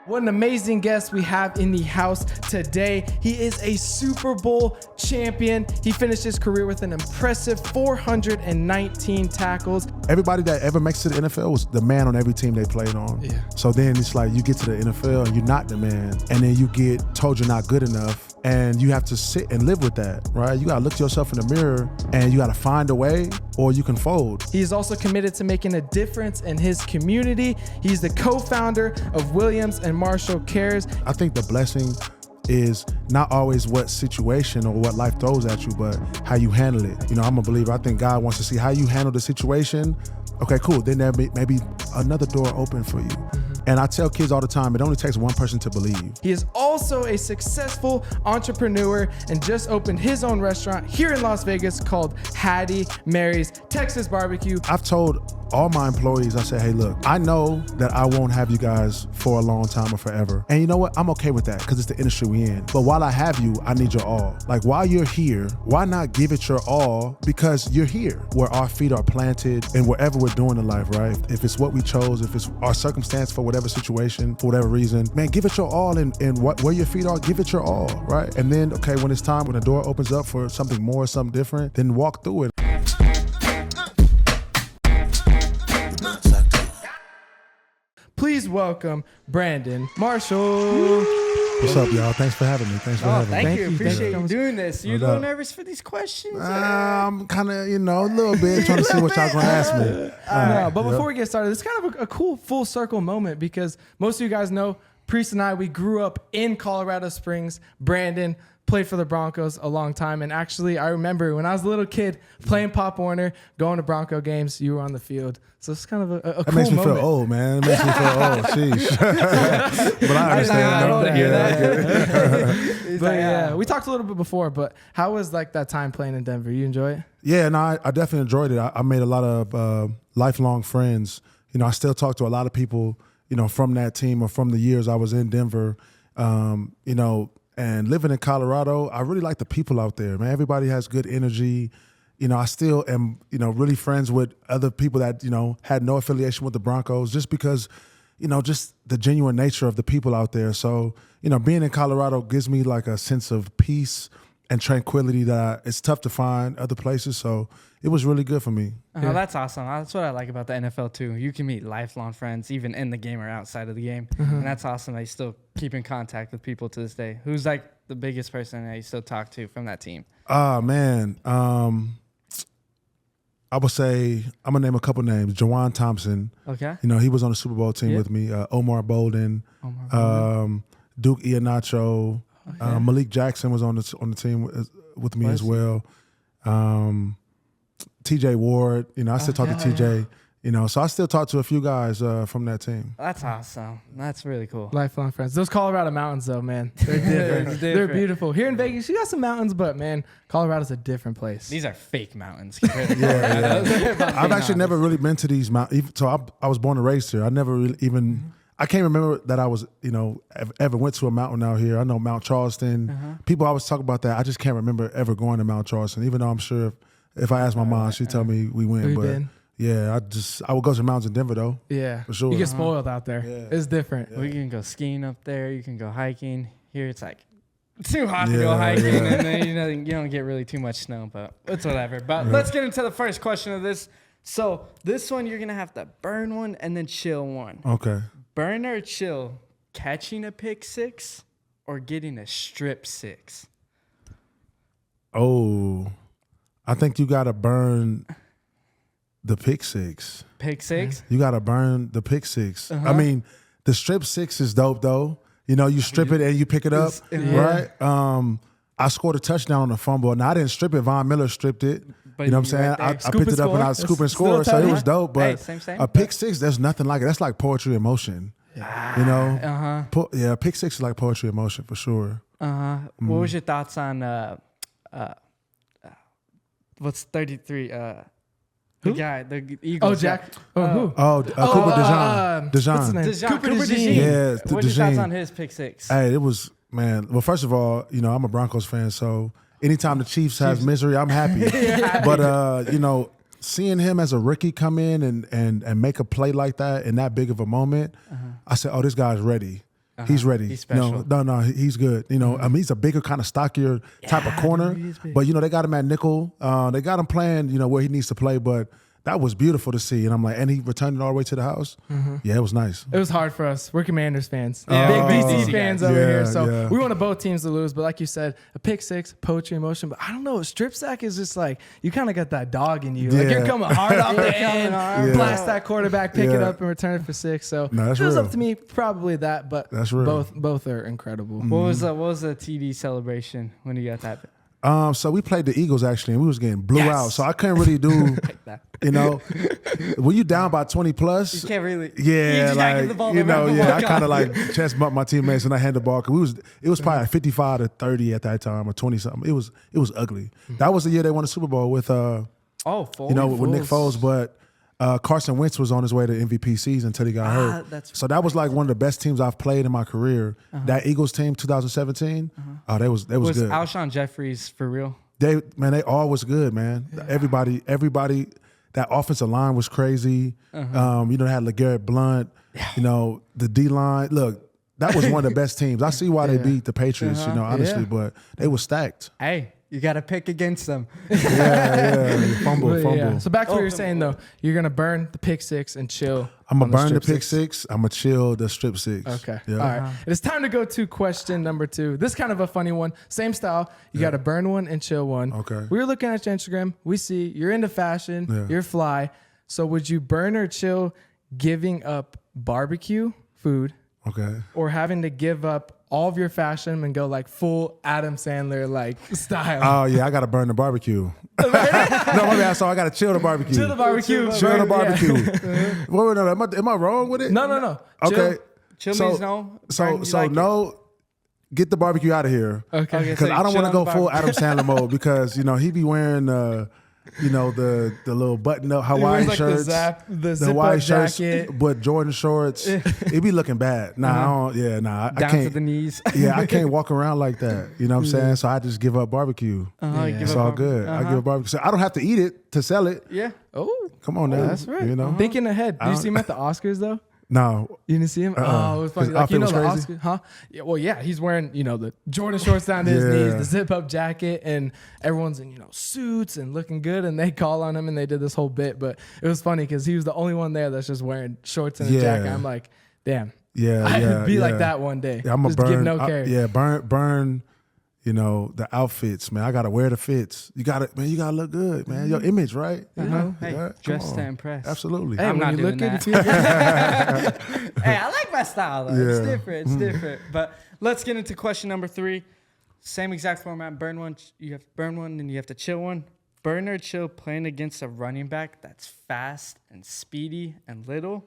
What an amazing guest we have in the house today. He is a Super Bowl champion. He finished his career with an impressive 419 tackles. Everybody that ever makes it to the NFL was the man on every team they played on. Yeah. So then it's like you get to the NFL and you're not the man. And then you get told you're not good enough. And you have to sit and live with that, right? You gotta look at yourself in the mirror and you gotta find a way or you can fold. He is also committed to making a difference in his community. He's the co-founder of Williams and Marshall Cares. I think the blessing is not always what situation or what life throws at you, but how you handle it. You know, I'm a believer. I think God wants to see how you handle the situation. Okay, cool. Then there may be another door open for you. And I tell kids all the time, it only takes one person to believe. He is also a successful entrepreneur and just opened his own restaurant here in Las Vegas called Hattie Mary's Texas Barbecue. I've told all my employees, I said, hey, look, I know that I won't have you guys for a long time or forever. And you know what? I'm okay with that because it's the industry we in. But while I have you, I need your all. Like while you're here, why not give it your all? Because you're here where our feet are planted and wherever we're doing in life, right? If it's what we chose, if it's our circumstance for whatever situation, for whatever reason, man, give it your all and where your feet are, give it your all, right? And then, okay, when it's time, when the door opens up for something more, something different, then walk through it. Please welcome Brandon Marshall. What's up, y'all? Thanks for having me. Thanks for having me. Thank you. Appreciate you. you doing this. You a No little doubt. nervous for these questions? I'm kind of, a little bit trying to see what y'all gonna ask me. No, but before we get started, it's kind of a cool full circle moment because most of you guys know Priest and I, we grew up in Colorado Springs. Brandon played for the Broncos a long time. And actually, I remember when I was a little kid playing Pop Warner, going to Bronco games, you were on the field. So it's kind of a That cool makes me moment. feel old, man. It makes me feel old. Sheesh. But I understand. I don't want to hear that. But yeah, we talked a little bit before, but how was like that time playing in Denver? You enjoy it? Yeah, no, I definitely enjoyed it. I made a lot of lifelong friends. I still talk to a lot of people, from that team or from the years I was in Denver, and living in Colorado. I really like the people out there, man. Everybody has good energy. I still am, really friends with other people that, had no affiliation with the Broncos just because, just the genuine nature of the people out there. So, being in Colorado gives me like a sense of peace and tranquility that it's tough to find other places. So it was really good for me. Oh, that's awesome. That's what I like about the NFL too. You can meet lifelong friends even in the game or outside of the game. And that's awesome that you still keep in contact with people to this day. Who's like the biggest person that you still talk to from that team? Man. I would say, I'm going to name a couple names. Jawan Thompson. Okay. He was on the Super Bowl team with me. Omar Bolden. Duke Iheanacho. Malik Jackson was on the team with me as well. TJ Ward. I still talk to TJ. So I still talk to a few guys from that team. That's awesome. That's really cool. Lifelong friends. Those Colorado mountains, though, man, they're different. They're beautiful. Here in Vegas, you got some mountains, but man, Colorado's a different place. These are fake mountains compared to Colorado. I've actually never really been to these mountains. So I was born and raised here. I never really even, I can't remember that I was, ever went to a mountain out here. I know Mount Charleston. People always talk about that. I just can't remember ever going to Mount Charleston, even though I'm sure if I asked my mom, she'd tell me we went. We've but been. yeah, I would go to the mountains in Denver though. Yeah, for sure. You get spoiled out there. Yeah. It's different. We can go skiing up there. You can go hiking. Here it's like too hot to go hiking, and then you don't get really too much snow, but it's whatever. But let's get into the first question of this. So this one you're gonna have to burn one and then chill one. Okay. Burn or chill, catching a pick six or getting a strip six? Oh, I think you gotta burn the pick six. Pick six? You gotta burn the pick six. I mean, the strip six is dope though. You strip it and you pick it up, right? I scored a touchdown on a fumble. Now I didn't strip it. Von Miller stripped it. But You know what I'm you saying? right there. I picked it up and I scoop and Still score, so tight. it was dope. But Hey, same. a pick six, there's nothing like it. That's like poetry in motion. Yeah. Pick six is like poetry in motion for sure. What was your thoughts on what's 33? The guy, the Eagles. Oh, Jack. guy. Who? Cooper DeJean. What's his name? Cooper DeJean. DeJean. Yeah, What's your thoughts DeJean. on his pick six? Hey, it was, man. Well, first of all, I'm a Broncos fan, so anytime the Chiefs has misery, I'm happy. But seeing him as a rookie come in and make a play like that in that big of a moment, I said, oh, this guy's ready. He's ready. He's special. No, he's good. You know, I mean, he's a bigger, kind of stockier type of corner. Dude, he's big. But, you know, they got him at nickel. They got him playing, you know, where he needs to play. But that was beautiful to see. And I'm like, and he returned it all the way to the house. Yeah, it was nice. It was hard for us. We're Commanders fans. Yeah. Big Oh. DC fans over Yeah, here. So yeah. we wanted both teams to lose. But like you said, a pick six, poetry in motion. But I don't know. Strip sack is just like, you kind of got that dog in you. Like Yeah. you're coming hard off the end, Yeah. blast that quarterback, pick it Yeah. up, and return it for 6. So No, that's if it was real. up to me, probably that. But That's real. both are incredible. What was the TD celebration when you got that? So we played the Eagles, actually, and we was getting blew Yes. out. So I couldn't really do, Like that. you know, when you down by 20 plus. You can't really. Yeah, you just gotta like, get the ball you to know, run the yeah, ball. I kind of like chest bumped my teammates and I had the ball because it was probably like 55 to 30 at that time or 20 something. It was ugly. That was the year they won the Super Bowl with Oh, Foley. you know, with Nick Foles, but Carson Wentz was on his way to MVP season until he got hurt. that's So that was like one of the best teams I've played in my career. That Eagles team, 2017. Oh, they was was good. Alshon Jeffries for real? They all was good, man. Everybody, that offensive line was crazy. You know, they had LeGarrette Blunt. You know, the D line. Look, that was one of the best teams. I see why they beat the Patriots. You know, honestly, Yeah. but they were stacked. Hey, you got to pick against them. Yeah. Fumble. But yeah. So back to what you were saying though, you're gonna burn the pick six and chill. I'm on gonna burn the strip pick six. I'm gonna chill the strip six. Okay. Yeah. All right. It is time to go to question number 2. This is kind of a funny one. Same style. You got to burn one and chill one. Okay. We were looking at your Instagram. We see you're into fashion. Yeah. You're fly. So would you burn or chill giving up barbecue food Okay. or having to give up all of your fashion and go like full Adam Sandler like style? Oh yeah, I gotta burn the barbecue. No, my bad. So I gotta chill the barbecue. Chill the barbecue. Chill the burn- yeah. barbecue. Wait, no, am I wrong with it? No. Okay. Chill So- means no. So Burn, you like it? no, get the barbecue out of here. Okay. Okay. Because So I don't chill want to on go the full Adam Sandler mode because you know he be wearing you know the little button up Hawaiian like shirts, the the Hawaiian zip-up shirts, jacket. but Jordan shorts. It be looking bad. Nah, I don't. Yeah, nah, I Down can't. to the knees. Yeah, I can't walk around like that. You know what I'm saying? So I just give up barbecue. You give It's up all on- good. I give up barbecue. So I don't have to eat it to sell it. Yeah. Oh, Come on now. that's right. You know? Thinking ahead. Did you don't- see him at the Oscars though? No. You didn't see him? Oh, it was funny. His Like, you know, outfit the was Oscar, huh? Yeah, well, yeah, he's wearing, you know, the Jordan shorts down to his Yeah. knees, the zip up jacket, and everyone's in, you know, suits and looking good. And they call on him and they did this whole bit. But it was funny because he was the only one there that's just wearing shorts and a Yeah. jacket. I'm like, damn, Yeah, I yeah. would be like yeah. that one day. Yeah, I'm gonna just give burn. no care. Yeah, burn. You know the outfits, man. I gotta wear the fits. You gotta look good, man. Your image, right? You know? Hey, Yeah, come dress to on. impress. Absolutely. Hey, I'm when not you look doing good, you that. feel good. Hey, I like my style though. It's Yeah. different. It's different. But let's get into question number 3. Same exact format. Burn one. You have to burn one, and you have to chill one. Burn or chill playing against a running back that's fast and speedy and little,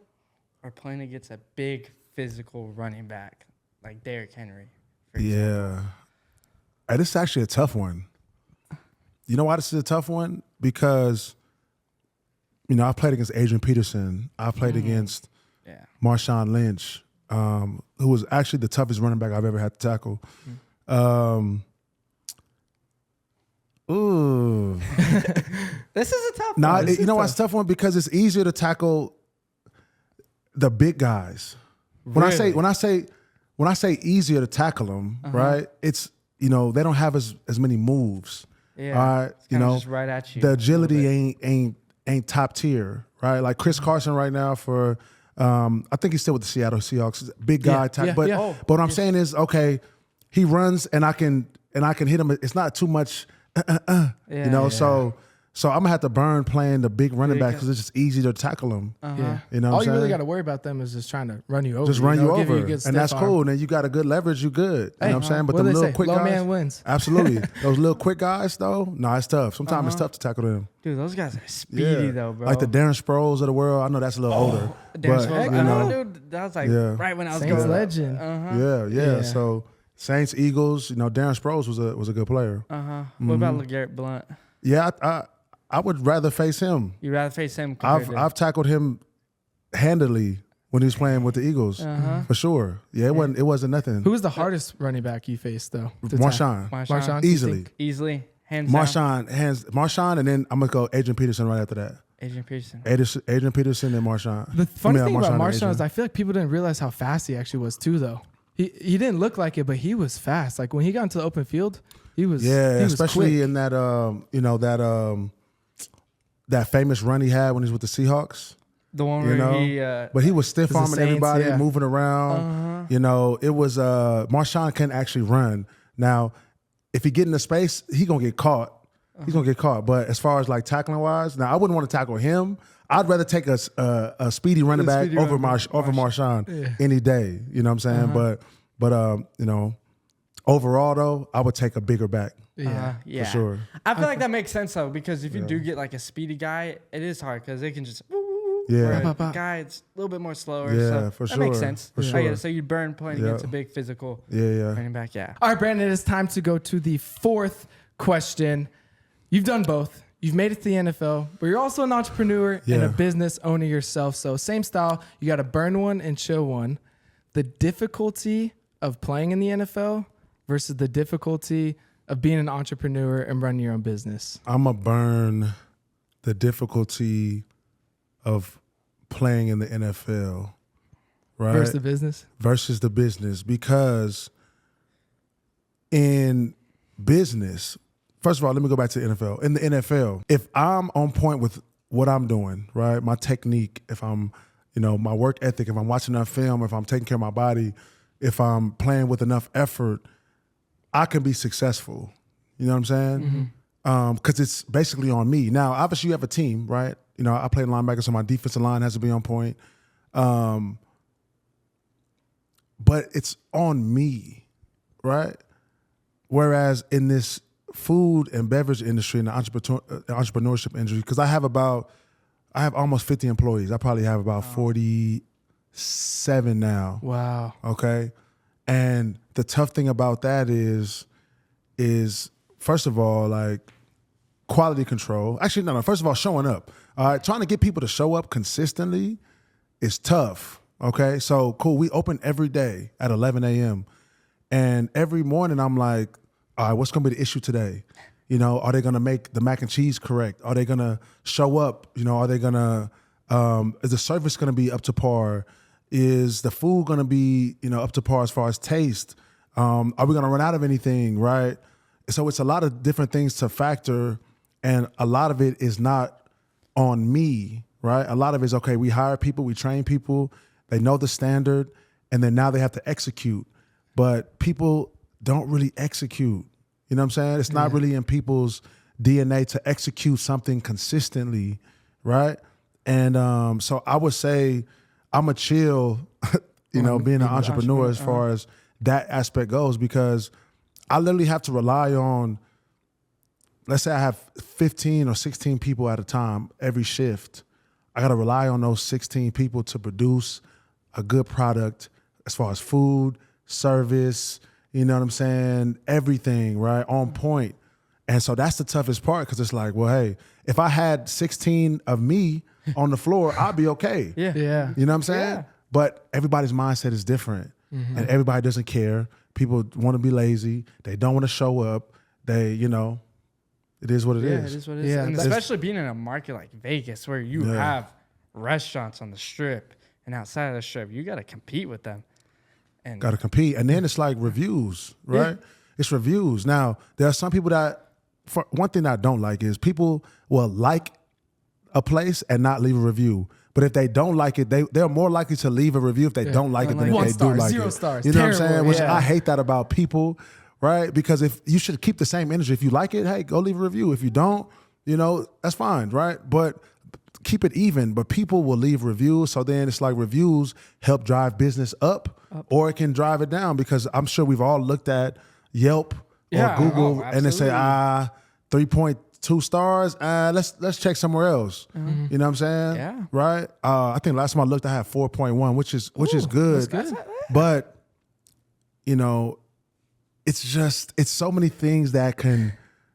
or playing against a big physical running back like Derrick Henry. for example. Yeah. Hey, this is actually a tough one. You know why this is a tough one? Because, you know, I played against Adrian Peterson. I played against Yeah. Marshawn Lynch, who was actually the toughest running back I've ever had to tackle. Ooh. This is a tough Nah, one. you know why it's a tough one? Because it's easier to tackle the big guys. When I say easier to tackle them, right? It's, you know, they don't have as many moves. Yeah. All right, It's you kinda know, just right at you the a little agility ain't top tier, right? Like Chris Carson right now for, I think he's still with the Seattle Seahawks, big guy Yeah, type. yeah, but yeah. but what I'm saying is, okay, he runs and I can hit him. It's not too much, you know. Yeah. So I'm gonna have to burn playing the big running Big back guy. because it's just easy to tackle him. Yeah. You know, All what you I'm really saying? got to worry about them is just trying to run you over. Just run you give over, a good and stiff that's arm. cool. And then you got a good leverage, you good. You know what I'm saying? But what the do they little say? quick Low guys, man wins. absolutely. Those little quick guys, though, no, it's tough. Sometimes it's tough to tackle them. Dude, those guys are speedy though, bro. Like the Darren Sproles of the world. I know that's a little older, Darren but Sproles, you know, dude, that was like Yeah. right when I was Saints growing up. legend. yeah. Yeah. So Saints, Eagles. You know, Darren Sproles was a good player. What about LeGarrette Blunt? Yeah, I would rather face him. You'd rather face him compared to I've tackled him handily when he was playing with the Eagles for sure. Yeah, it wasn't nothing. Who was the hardest running back you faced though? to tackle? Marshawn. Marshawn, you Easily. think? easily, hands down. Marshawn, and then I'm gonna go Adrian Peterson right after that. Adrian Peterson. Adrian Peterson and Marshawn. The funny thing about and Marshawn Adrian. is I feel like people didn't realize how fast he actually was too, though. he didn't look like it, but he was fast. Like when he got into the open field, he was especially quick. in that that famous run he had when he was with the Seahawks. The one You where know, he but he was stiff the arming Saints, everybody, yeah. moving around. You know, it was Marshawn couldn't actually run. Now, if he get in the space, he gonna get caught. He's gonna get caught. But as far as like tackling wise, now I wouldn't want to tackle him. I'd rather take a speedy running back over Marshawn any day. You know what I'm saying? But you know, overall though, I would take a bigger back. yeah. For sure. I feel like that makes sense though, because if you do get like a speedy guy, it is hard because they can just Yeah. where a guy it's a little bit more slower. Yeah, so for that makes sure. sense. For I get sure. it. So you burn playing against a big physical Yeah. running back. Yeah. All right, Brandon, it's time to go to the fourth question. You've done both. You've made it to the NFL, but you're also an entrepreneur and a business owner yourself. So same style, you got to burn one and chill one. The difficulty of playing in the NFL versus the difficulty of being an entrepreneur and running your own business. I'm going to burn the difficulty of playing in the NFL, right? Versus the business? Versus the business, because in business, first of all, let me go back to the NFL. In the NFL, if I'm on point with what I'm doing, right, my technique, if I'm, you know, my work ethic, if I'm watching enough film, if I'm taking care of my body, if I'm playing with enough effort, I can be successful. You know what I'm saying? Because it's basically on me. Now, obviously, you have a team, right? You know, I play linebacker, so my defensive line has to be on point. But it's on me, right? Whereas in this food and beverage industry and the entrepreneurship industry, because I have almost 50 employees. I probably have about 47 now. Wow. Okay. And the tough thing about that is first of all, like quality control. Actually, no. First of all, showing up. Trying to get people to show up consistently is tough. Okay. So cool. We open every day at 11 a.m. And every morning I'm like, all right, what's going to be the issue today? You know, are they going to make the mac and cheese correct? Are they going to show up? You know, are they going to, is the service going to be up to par? Is the food going to be, you know, up to par as far as taste? Are we going to run out of anything, right? So it's a lot of different things to factor, and a lot of it is not on me, right? A lot of it is, okay, we hire people, we train people, they know the standard, and then now they have to execute. But people don't really execute. You know what I'm saying? It's not really in people's DNA to execute something consistently, right? And so I would say I'm a chill, you know, being an entrepreneur as far as that aspect goes, because I literally have to rely on, let's say I have 15 or 16 people at a time every shift. I got to rely on those 16 people to produce a good product as far as food, service, you know what I'm saying? Everything, right? On point. And so that's the toughest part, because it's like, well, hey, if I had 16 of me on the floor, I'd be okay. Yeah. Yeah. You know what I'm saying? Yeah. But everybody's mindset is different. And everybody doesn't care. People want to be lazy. They don't want to show up. They, you know, it is what it is. It is what it is. Yeah, And that's- especially being in a market like Vegas, where you have restaurants on the strip and outside of the strip, you got to compete with them. And Got to compete. And then it's like reviews, right? It's reviews. Now, there are some people that, for one thing that I don't like is people will like a place and not leave a review. But if they don't like it, they're more likely to leave a review if they don't like it than if One they star, do like 0 it. stars, You know what I'm terrible, saying? Which yeah. I hate that about people, right? Because if you should keep the same energy. If you like it, hey, go leave a review. If you don't, you know, that's fine, right? But keep it even. But people will leave reviews. So then it's like reviews help drive business up, or it can drive it down, because I'm sure we've all looked at Yelp Yeah, or Google oh, and they say, 3.2 stars. Let's check somewhere else. You know what I'm saying? Yeah. Right. I think last time I looked, I had 4.1, which is good. But you know, it's so many things that can,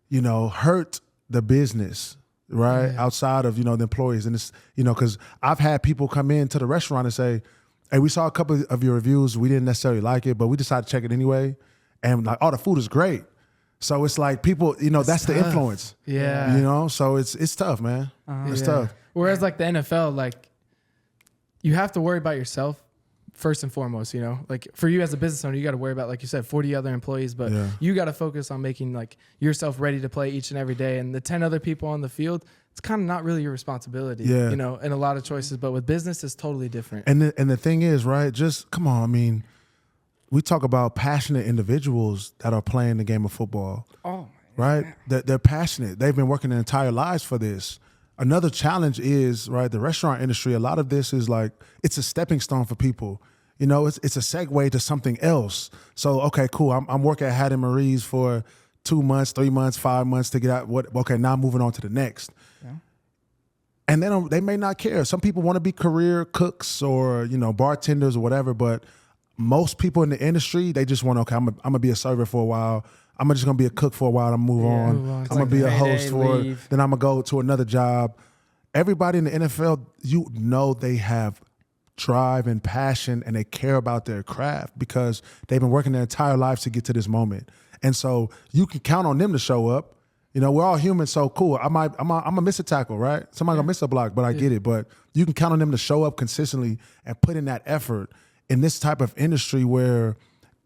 you know, hurt the business, right? Outside of, you know, the employees. And it's, you know, because I've had people come into the restaurant and say, hey, we saw a couple of your reviews. We didn't necessarily like it, but we decided to check it anyway. And like, oh, the food is great. So it's like people, you know, that's the influence. Yeah. You know, so it's tough, man. It's Yeah. tough. Whereas like the NFL, like you have to worry about yourself, first and foremost, you know, like for you as a business owner, you got to worry about, like you said, 40 other employees, but you got to focus on making like yourself ready to play each and every day. And the 10 other people on the field, it's kind of not really your responsibility, you know, in a lot of choices, but with business, it's totally different. And the thing is, right, just come on. I mean, we talk about passionate individuals that are playing the game of football, right? They're passionate. They've been working their entire lives for this. Another challenge is, right, the restaurant industry, a lot of this is like, it's a stepping stone for people. You know, it's a segue to something else. So, okay, cool. I'm working at Hattie Marie's for 2 months, 3 months, 5 months to get out. Okay, now I'm moving on to the next. Yeah. And then they may not care. Some people want to be career cooks or, you know, bartenders or whatever, but most people in the industry, they just want, okay, I'm going to be a server for a while. I'm just going to be a cook for a while and move on. I'm going to be a host then I'm going to go to another job. Everybody in the NFL, you know, they have drive and passion and they care about their craft because they've been working their entire lives to get to this moment. And so you can count on them to show up. You know, we're all human, so cool. I'm gonna miss a tackle, right? Somebody gonna miss a block, but I get it. But you can count on them to show up consistently and put in that effort in this type of industry where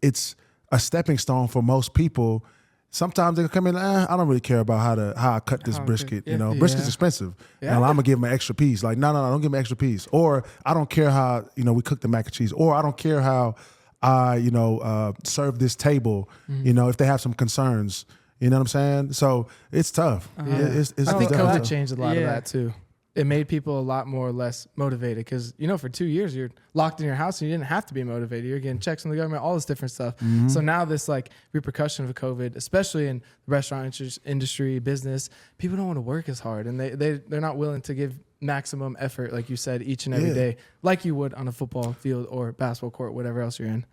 it's a stepping stone for most people. Sometimes they come in, I don't really care about how I cut this brisket. You know, brisket's expensive. And I'm gonna give them an extra piece. Like, no, don't give me an extra piece. Or I don't care how, you know, we cook the mac and cheese. Or I don't care how I, you know, serve this table, you know, if they have some concerns. You know what I'm saying? So it's tough. I think COVID changed a lot of that too. It made people a lot more or less motivated because, you know, for 2 years you're locked in your house and you didn't have to be motivated. You're getting checks from the government, all this different stuff. So now this like repercussion of COVID, especially in the restaurant industry, business, people don't want to work as hard and they're not willing to give maximum effort, like you said, each and every day, like you would on a football field or basketball court, whatever else you're in.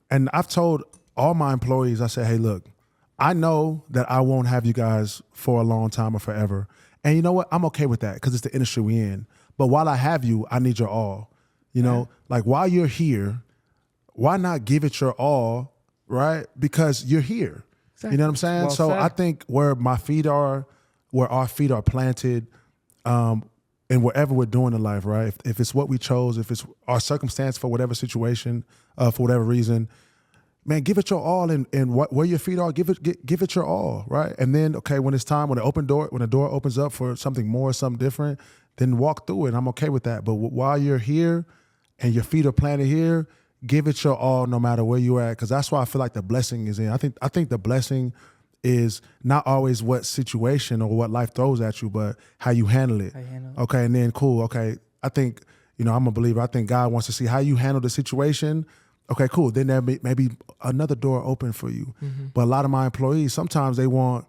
And I've told all my employees, I said, hey, look, I know that I won't have you guys for a long time or forever. And you know what? I'm okay with that because it's the industry we're in. But while I have you, I need your all. You know, like while you're here, why not give it your all, right? Because you're here. Exactly. You know what I'm saying? So I think where my feet are, where our feet are planted, and whatever we're doing in life, right? If it's what we chose, if it's our circumstance for whatever situation, for whatever reason, man, give it your all, and where your feet are, give it your all, right? And then, okay, when it's time, when the door opens up for something more, something different, then walk through it. I'm okay with that. But while you're here and your feet are planted here, give it your all, no matter where you're at, because that's why I feel like the blessing is in. I think the blessing is not always what situation or what life throws at you, but how you handle it. Okay, and then cool. Okay, I think, you know, I'm a believer. I think God wants to see how you handle the situation. Okay, cool. Then there may be another door open for you. But a lot of my employees, sometimes they want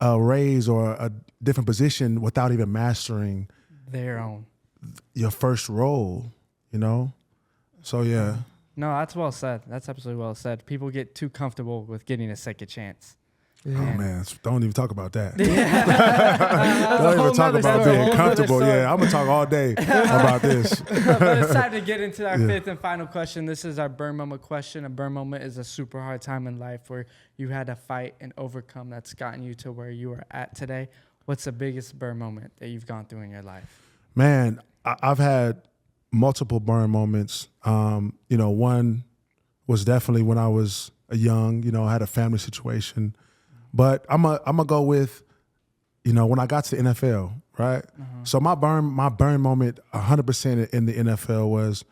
a raise or a different position without even mastering your first role, you know? So, yeah. No, that's well said. That's absolutely well said. People get too comfortable with getting a second chance. Oh, man, don't even talk about that. Don't even talk about being comfortable. Yeah, I'm going to talk all day about this. But it's time to get into our fifth and final question. This is our burn moment question. A burn moment is a super hard time in life where you had to fight and overcome that's gotten you to where you are at today. What's the biggest burn moment that you've gone through in your life? Man, I've had multiple burn moments. You know, one was definitely when I was young. You know, I had a family situation. But I'm a go with, you know, when I got to the NFL, right? So my burn moment 100% in the NFL was,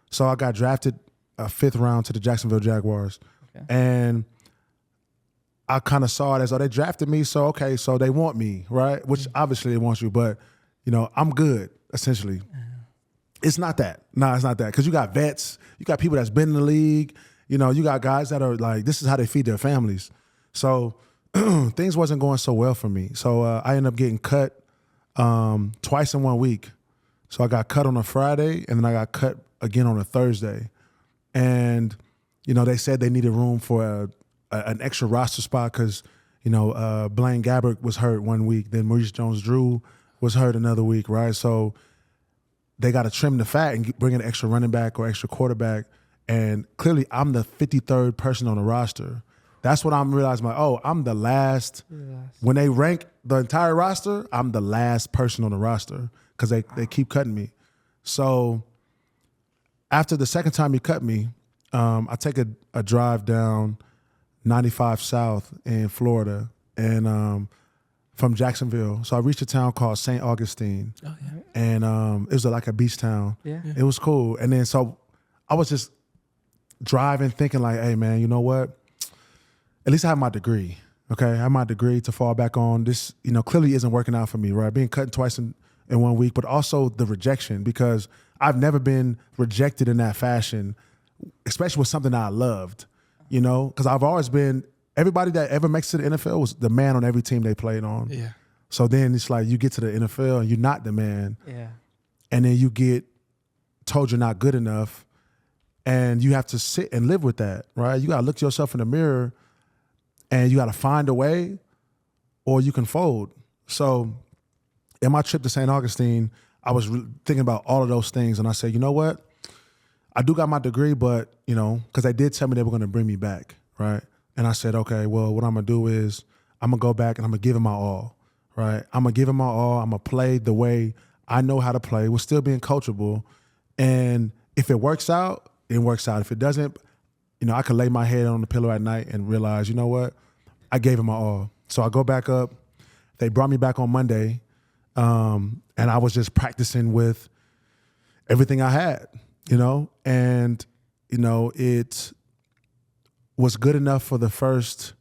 so I got drafted a fifth round to the Jacksonville Jaguars. And I kind of saw it as, oh, they drafted me, so okay, so they want me, right? Which obviously they want you, but, you know, I'm good, essentially. It's not that. No, it's not that. Because you got vets, you got people that's been in the league, you know, you got guys that are like, this is how they feed their families. So things wasn't going so well for me. So I ended up getting cut twice in 1 week. So I got cut on a Friday, and then I got cut again on a Thursday. And, you know, they said they needed room for an extra roster spot because, you know, Blaine Gabbert was hurt 1 week. Then Maurice Jones-Drew was hurt another week, right? So they got to trim the fat and bring an extra running back or extra quarterback. And clearly I'm the 53rd person on the roster. That's what I'm realizing, like, oh, I'm the last. When they rank the entire roster, I'm the last person on the roster because they keep cutting me. So after the second time he cut me, I take a drive down 95 South in Florida, and from Jacksonville. So I reached a town called St. Augustine, and it was like a beach town. Yeah. It was cool. And then so I was just driving, thinking like, hey man, you know what? At least I have my degree. Okay, I have my degree to fall back on. This, clearly isn't working out for me, right? Being cut twice in 1 week, but also the rejection, because I've never been rejected in that fashion, especially with something that I loved, because I've always been, everybody that ever makes it to the NFL was the man on every team they played on. Yeah. So then it's like you get to the NFL and you're not the man. Yeah. And then you get told you're not good enough, and you have to sit and live with that, right? You got to look yourself in the mirror and you got to find a way, or you can fold. So in my trip to St. Augustine, I was thinking about all of those things, and I said, you know what? I do got my degree, but, because they did tell me they were going to bring me back, right? And I said, okay, well, what I'm going to do is I'm going to go back and I'm going to give it my all, right? I'm going to give it my all. I'm going to play the way I know how to play. We're still being coachable. And if it works out, it works out. If it doesn't, I could lay my head on the pillow at night and realize, you know what? I gave it my all. So I go back up. They brought me back on Monday, and I was just practicing with everything I had, and, it was good enough for the first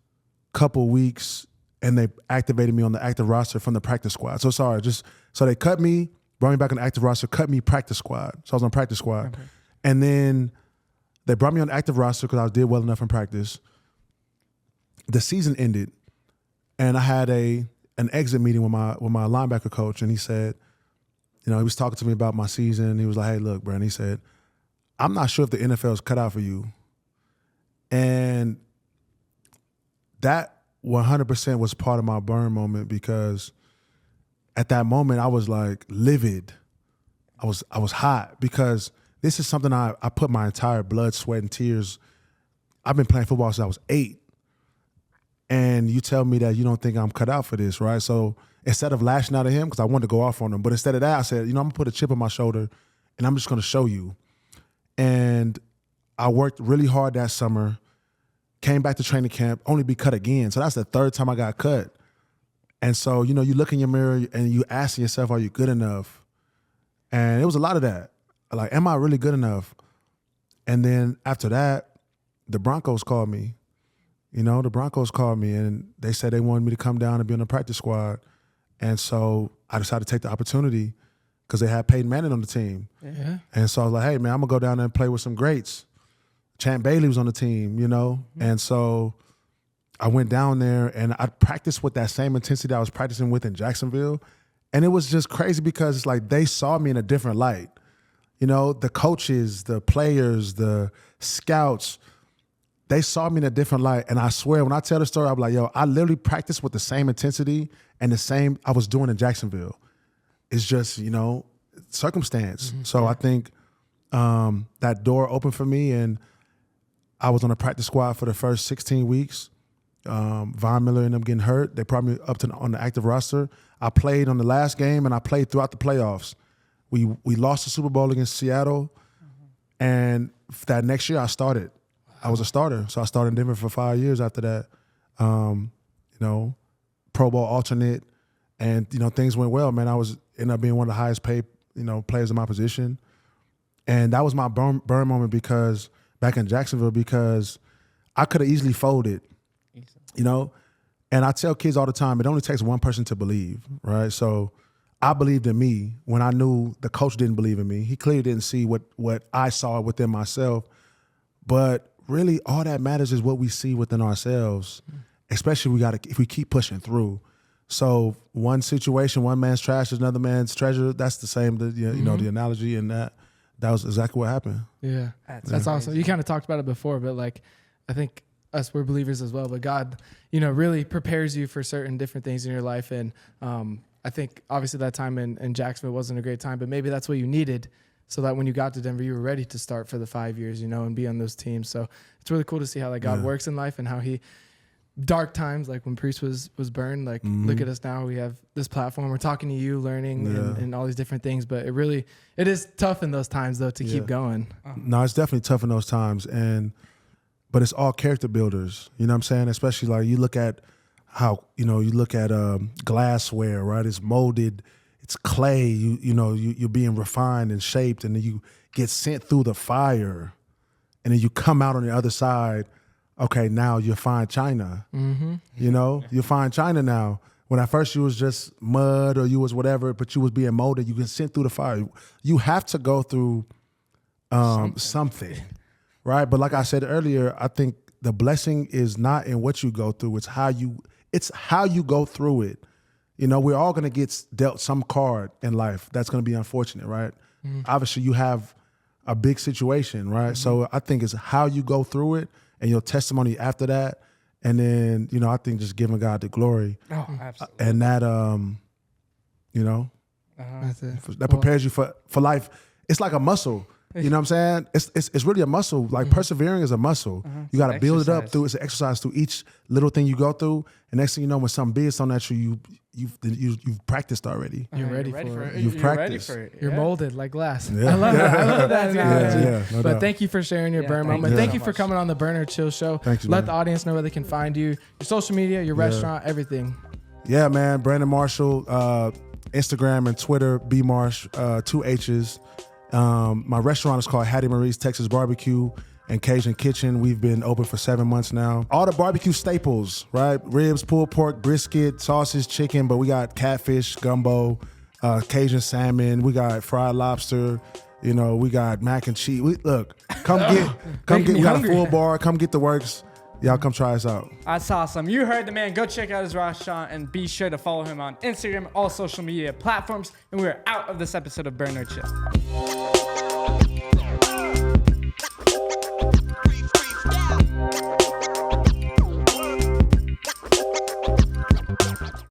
couple weeks, and they activated me on the active roster from the practice squad. So they cut me, brought me back on the active roster, cut me practice squad. So I was on practice squad. Okay. And then they brought me on the active roster because I did well enough in practice. The season ended, and I had an exit meeting with my linebacker coach, and he said, he was talking to me about my season. He was like, hey, look, Brandon, he said, I'm not sure if the NFL is cut out for you. And that 100% was part of my burn moment, because at that moment I was like livid. I was hot, because this is something I put my entire blood, sweat, and tears. I've been playing football since I was 8. And you tell me that you don't think I'm cut out for this, right? So instead of lashing out at him, because I wanted to go off on him, but instead of that, I said, I'm going to put a chip on my shoulder and I'm just going to show you. And I worked really hard that summer, came back to training camp, only be cut again. So that's the third time I got cut. And so, you look in your mirror and you asking yourself, are you good enough? And it was a lot of that. Like, am I really good enough? And then after that, the Broncos called me. The Broncos called me, and they said they wanted me to come down and be on the practice squad. And so I decided to take the opportunity because they had Peyton Manning on the team. Yeah. And so I was like, hey, man, I'm going to go down there and play with some greats. Champ Bailey was on the team, Mm-hmm. And so I went down there and I practiced with that same intensity that I was practicing with in Jacksonville. And it was just crazy because it's like they saw me in a different light. The coaches, the players, the scouts, they saw me in a different light. And I swear, when I tell the story, I'm like, yo, I literally practiced with the same intensity and the same I was doing in Jacksonville. It's just, circumstance. Mm-hmm. So I think that door opened for me, and I was on a practice squad for the first 16 weeks. Von Miller ended up getting hurt. They brought me up on the active roster. I played on the last game, and I played throughout the playoffs. We lost the Super Bowl against Seattle, and that next year I started. I was a starter, so I started in Denver for 5 years after that. Pro Bowl alternate, and things went well. Man, I ended up being one of the highest paid players in my position, and that was my burn moment because back in Jacksonville, because I could have easily folded, And I tell kids all the time, it only takes one person to believe, right? So I believed in me when I knew the coach didn't believe in me. He clearly didn't see what I saw within myself. But really, all that matters is what we see within ourselves, especially if we keep pushing through. So one situation, one man's trash is another man's treasure. That's the same, the analogy, and that was exactly what happened. Yeah, that's awesome. You kind of talked about it before, but I think us, we're believers as well. But God, really prepares you for certain different things in your life. And I think obviously that time in Jacksonville wasn't a great time, but maybe that's what you needed so that when you got to Denver, you were ready to start for the 5 years, and be on those teams. So it's really cool to see how God works in life and how he dark times, like when Priest was burned. Like, look at us now. We have this platform. We're talking to you, learning and all these different things. But it is tough in those times, though, to keep going. No, it's definitely tough in those times. But it's all character builders. You know what I'm saying? Especially like you look at how, you look at glassware, right? It's molded. It's clay. You're being refined and shaped, and then you get sent through the fire, and then you come out on the other side. Okay, now you're fine china. You're fine china now. When at first you was just mud or you was whatever, but you was being molded, you get sent through the fire. You have to go through something, right? But like I said earlier, I think the blessing is not in what you go through. It's how you go through it. We're all gonna get dealt some card in life that's gonna be unfortunate, right? Obviously, you have a big situation, right? So I think it's how you go through it and your testimony after that. And then, I think just giving God the glory. Oh, absolutely. And that, That's it. that prepares you for life. It's like a muscle. You know what I'm saying? It's really a muscle. Like persevering is a muscle. You got to build it up it's an exercise through each little thing you go through. And next thing you know, when something big is thrown at you, you've practiced already. You're ready for it. You've practiced. You're molded like glass. Yeah. I love that analogy. No But doubt. thank you for sharing your burn moment. you Thank so you for much. coming on the Burner Chill Show. Thank you, Let man. the audience know where they can find you, your social media, your restaurant, everything. Yeah, man. Brandon Marshall, Instagram and Twitter, bmarsh, 2 H's. My restaurant is called Hattie Marie's Texas Barbecue and Cajun Kitchen. We've been open for 7 months now. All the barbecue staples, right? Ribs, pulled pork, brisket, sausage, chicken, but we got catfish, gumbo, Cajun salmon. We got fried lobster. We got mac and cheese. We got a full bar. Come get the works. Y'all come try us out. That's awesome. You heard the man. Go check out his restaurant and be sure to follow him on Instagram, all social media platforms. And we're out of this episode of Burn or Chill.